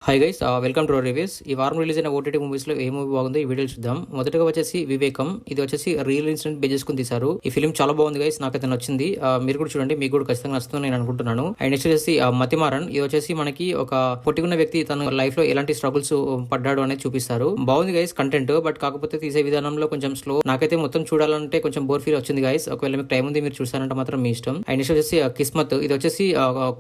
Hi guys, welcome to our reviews. ఈ వారం release అయిన ఓటీటీ మూవీస్ లో ఏ మూవీ బాగుందో ఈ వీడియో చూద్దాం. మొదటగా వచ్చేసి వివేకం. ఇది వచ్చేసి రియల్ ఇన్సిడెంట్ బేస్ చేసుకుని తీశారు. ఈ ఫిల్మ్ చాలా బాగుంది గైస్, నాకైతే నచ్చింది. మీరు కూడా చూడండి, మీకు కూడా ఖచ్చితంగా నచ్చుతుందని నేను అనుకుంటున్నాను. అండ్ నెక్స్ట్ వచ్చేసి మతిమారన్. ఇది వచ్చేసి మనకి ఒక పొట్టిగున్న వ్యక్తి తన లైఫ్ లో ఎలాంటి స్ట్రగుల్స్ పడ్డాడు అనేది చూపిస్తారు. బాగుంది గైస్ కంటెంట్, బట్ కాకపోతే తీసే విధానంలో కొంచెం స్లో. నాకైతే మొత్తం చూడాలంటే కొంచెం బోర్ ఫీల్ వచ్చింది గైస్. ఒకవేళ మీకు టైం ఉంది, మీరు చూసారంటే మాత్రం మీ ఇష్టం. అండ్ నెక్స్ట్ వచ్చేసి కిస్మత్. ఇది వచ్చేసి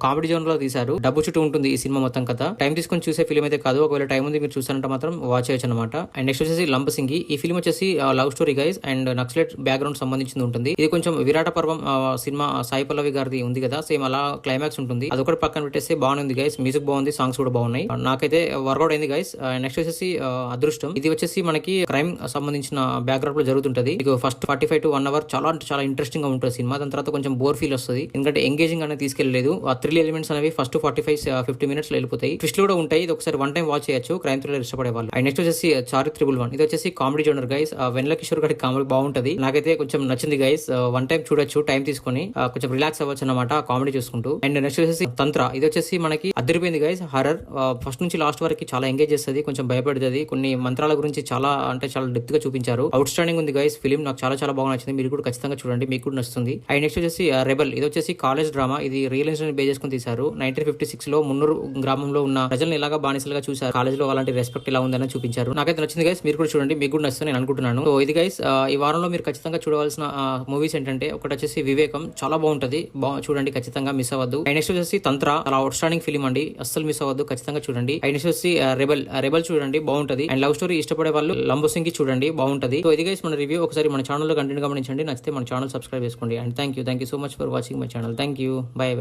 కామెడీ జోన్ లో తీశారు. డబ్బు చుట్టూ ఉంటుంది ఈ సినిమా మొత్తం కథ. టైం తీసుకొని చూసే ఫిల్మ్ అయితే కాదు, ఒకవేళ టైం ఉంది మీరు చూసారంటే మాత్రం వాచ్ చేయొచ్చు అనమాట. అండ్ నెక్స్ట్ వచ్చేసి లంబసింగి. ఈ ఫిల్మ్ వచ్చేసి love story guys and naxalite background సంబంధించింది ఉంటుంది. ఇది కొంచెం విరాట పర్వం సినిమా సాయి పల్లవి గారిది ఉంది కదా, సేమ్ అలా క్లైమాక్స్ ఉంటుంది. అదొకటి పక్కన పెట్టేస్తే బాగుంది గైస్. మ్యూజిక్ బాగుంది, సాంగ్స్ కూడా బాగున్నాయి. నాకైతే వర్కౌట్ అయింది గైస్. నెక్స్ట్ వచ్చేసి అదృష్టం. ఇది వచ్చేసి మనకి క్రైమ్ సంబంధించిన బ్యాక్గ్రౌండ్ లో జరుగుతుంటది. మీకు ఫస్ట్ 45 to 1 hour చాలా ఇంట్రెస్టింగ్ గా ఉంటుంది సినిమా. దాని తర్వాత కొంచెం బోర్ ఫీల్ వస్తుంది, ఎందుకంటే ఎంగేజింగ్ అనేది తీసుకెళ్లేదు. ఆ థ్రిల్ ఎలిమెంట్స్ అనేవి ఫస్ట్ 45-50 minutes లో వెళ్ళిపోతాయి. ట్విస్ట్ కూడా ఉంటాయి. ఇది ఒకసారి వన్ టైం వాచ్ చేయొచ్చు క్రైమ్ థ్రిల్లర్ ఇష్టపడే వాళ్ళు. అండ్ నెక్స్ట్ వచ్చేసి చారి 311. ఇది వచ్చేసి కామెడీ జోనర్ గైస్. వెన్నెల కిషోర్ గారి కామెడీ బాగుంటది, నాకైతే కొంచెం నచ్చింది గైస్. వన్ టైం చూడొచ్చు, టైం తీసుకొని కొంచెం రిలాక్స్ అవ్వచ్చు అనమాట కామెడీ చూసుకుంటూ. అండ్ నెక్స్ట్ వచ్చేసి తంత్ర. ఇది వచ్చేసి మనకి అదిరిపోయింది గైస్. హర్రర్ ఫస్ట్ నుంచి లాస్ట్ వరకు చాలా ఎంగేజ్ చేస్తుంది, కొంచెం భయపడుతుంది. కొన్ని మంత్రాల గురించి చాలా డెప్త్ గా చూపించారు. అవుట్ స్టాండింగ్ ఉంది గైస్ ఫిలిం. నాకు చాలా బాగా నచ్చింది. మీరు కూడా ఖచ్చితంగా చూడండి, మీకు కూడా నచ్చుతుంది. అండ్ నెక్స్ట్ వచ్చేసి రెబల్. ఇది వచ్చేసి కాలేజ్ డ్రామా. ఇది రియల్ ఇన్సిడెంట్ బేస్ చేసుకుని తీశారు. 1956 లో మున్నూరు గ్రామంలో ఉన్న ప్రజల్ని ఇలాగా బానిసలుగా చూశారు. కాలేజ్ లో అలాంటి రెస్పెక్ట్ ఇలా ఉందని చూపించారు. నాకైతే నచ్చింది గైస్. మీరు కూడా చూడండి, మీకు కూడా నచ్చుతుంది నేను అనుకుంటున్నాను. సో ఇది గైస్, ఈ వారంలో మీరు ఖచ్చితంగా చూడవలసిన మూవీస్ ఏంటంటే, ఒకటి వచ్చేసి వివేకం, చాలా బాగుంటది, చూడండి ఖచ్చితంగా మిస్ అవ్వద్దు. అండ్ నెక్స్ట్ వచ్చేసి తంత్ర, చాలా అవుట్ స్టాండింగ్ ఫిలిం అండి, అస్సలు మిస్ అవ్వద్దు, ఖచ్చితంగా చూడండి. అండ్ నెక్స్ట్ వచ్చేసి రెబల్ చూడండి, బాగుంటది. అండ్ లవ్ స్టోరీ ఇష్టపడే వాళ్ళు లంబసింగి చూడండి, బాగుంటది. సో ఇది గైస్ మన రివ్యూ. ఒకసారి మన ఛానల్ లో కంటెంట్ గమనించండి, నచ్చితే మన ఛానల్ సబ్స్క్రైబ్ చేసుకోండి. And thank you so much for watching my channel. Thank you, by.